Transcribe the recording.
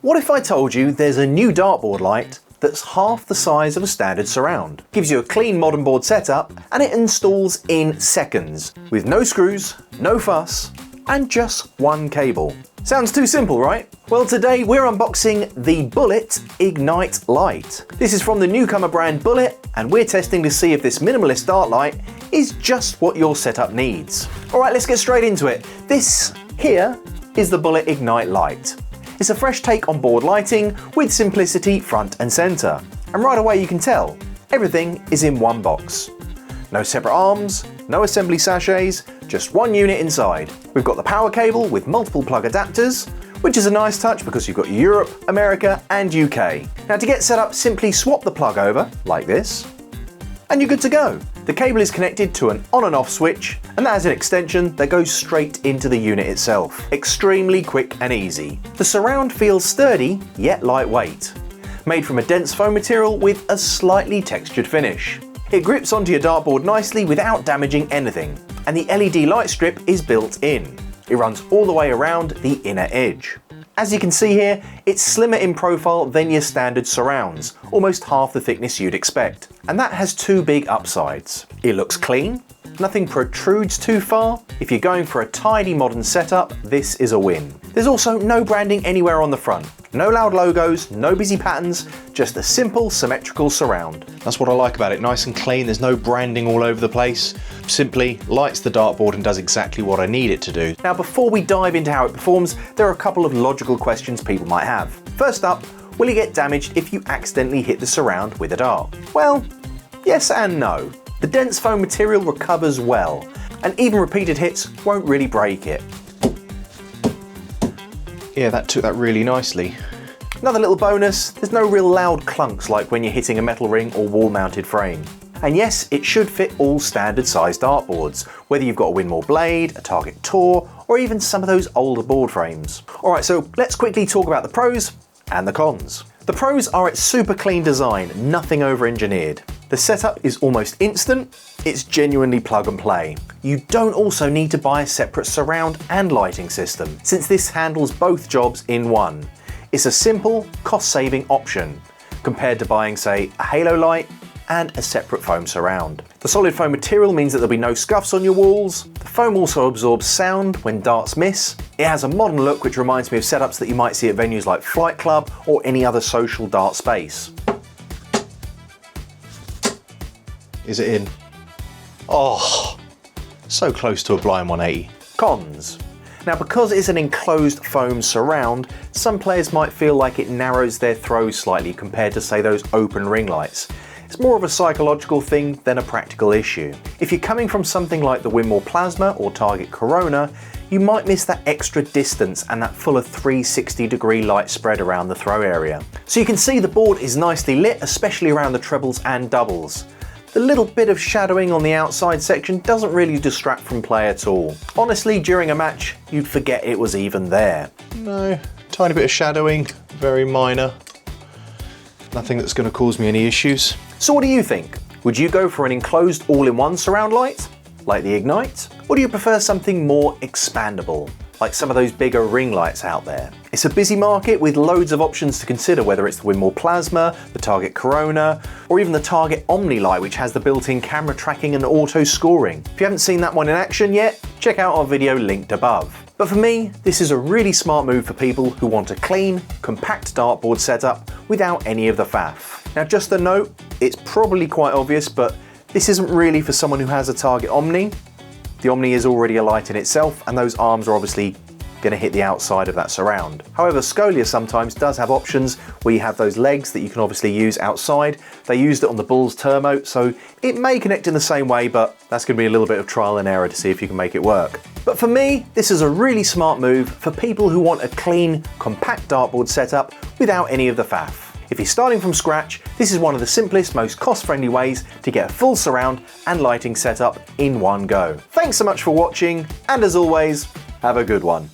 What if I told you there's a new dartboard light that's half the size of a standard surround? Gives you a clean modern board setup and it installs in seconds with no screws, no fuss, and just one cable. Sounds too simple, right? Well, today we're unboxing the Bullet Ignite Light. This is from the newcomer brand Bullet, and we're testing to see if this minimalist dart light is just what your setup needs. All right, let's get straight into it. This here is the Bullet Ignite Light. It's a fresh take on board lighting with simplicity front and center. And right away you can tell, everything is in one box. No separate arms, no assembly sachets, just one unit inside. We've got the power cable with multiple plug adapters, which is a nice touch because you've got Europe, America, and UK. Now to get set up, simply swap the plug over, like this, and you're good to go. The cable is connected to an on and off switch, and that has an extension that goes straight into the unit itself. Extremely quick and easy. The surround feels sturdy, yet lightweight. Made from a dense foam material with a slightly textured finish. It grips onto your dartboard nicely without damaging anything, and the LED light strip is built in. It runs all the way around the inner edge. As you can see here, it's slimmer in profile than your standard surrounds, almost half the thickness you'd expect. And that has two big upsides. It looks clean, nothing protrudes too far. If you're going for a tidy modern setup, this is a win. There's also no branding anywhere on the front. No loud logos, no busy patterns, just a simple symmetrical surround. That's what I like about it, nice and clean, there's no branding all over the place. Simply lights the dartboard and does exactly what I need it to do. Now before we dive into how it performs, there are a couple of logical questions people might have. First up, will it get damaged if you accidentally hit the surround with a dart? Well, yes and no. The dense foam material recovers well, and even repeated hits won't really break it. Yeah, that took that really nicely. Another little bonus, there's no real loud clunks like when you're hitting a metal ring or wall-mounted frame. And yes, it should fit all standard sized dartboards, whether you've got a Winmau Blade, a Target Tour, or even some of those older board frames. Alright, so let's quickly talk about the pros and the cons. The pros are its super clean design, nothing over-engineered. The setup is almost instant, it's genuinely plug and play. You don't also need to buy a separate surround and lighting system, since this handles both jobs in one. It's a simple, cost-saving option, compared to buying, say, a halo light and a separate foam surround. The solid foam material means that there'll be no scuffs on your walls. The foam also absorbs sound when darts miss. It has a modern look which reminds me of setups that you might see at venues like Flight Club or any other social dart space. Is it in? Oh, so close to a blind 180. Cons. Now because it's an enclosed foam surround, some players might feel like it narrows their throws slightly compared to, say, those open ring lights. It's more of a psychological thing than a practical issue. If you're coming from something like the Winmau Plasma or Target Corona, you might miss that extra distance and that fuller 360-degree light spread around the throw area. So you can see the board is nicely lit, especially around the trebles and doubles. The little bit of shadowing on the outside section doesn't really distract from play at all. Honestly, during a match, you'd forget it was even there. No, tiny bit of shadowing, very minor. Nothing that's going to cause me any issues. So what do you think? Would you go for an enclosed all-in-one surround light, like the Ignite? Or do you prefer something more expandable, like some of those bigger ring lights out there? It's a busy market with loads of options to consider, whether it's the Winmau Plasma, the Target Corona, or even the Target Omni light, which has the built-in camera tracking and auto scoring. If you haven't seen that one in action yet, check out our video linked above. But for me, this is a really smart move for people who want a clean, compact dartboard setup without any of the faff. Now just a note, it's probably quite obvious, but this isn't really for someone who has a Target Omni. The Omni is already a light in itself, and those arms are obviously going to hit the outside of that surround. However, Scolia sometimes does have options where you have those legs that you can obviously use outside. They used it on the Bulls Termote, so it may connect in the same way, but that's going to be a little bit of trial and error to see if you can make it work. But for me, this is a really smart move for people who want a clean, compact dartboard setup without any of the faff. If you're starting from scratch, this is one of the simplest, most cost-friendly ways to get a full surround and lighting setup in one go. Thanks so much for watching, and as always, have a good one.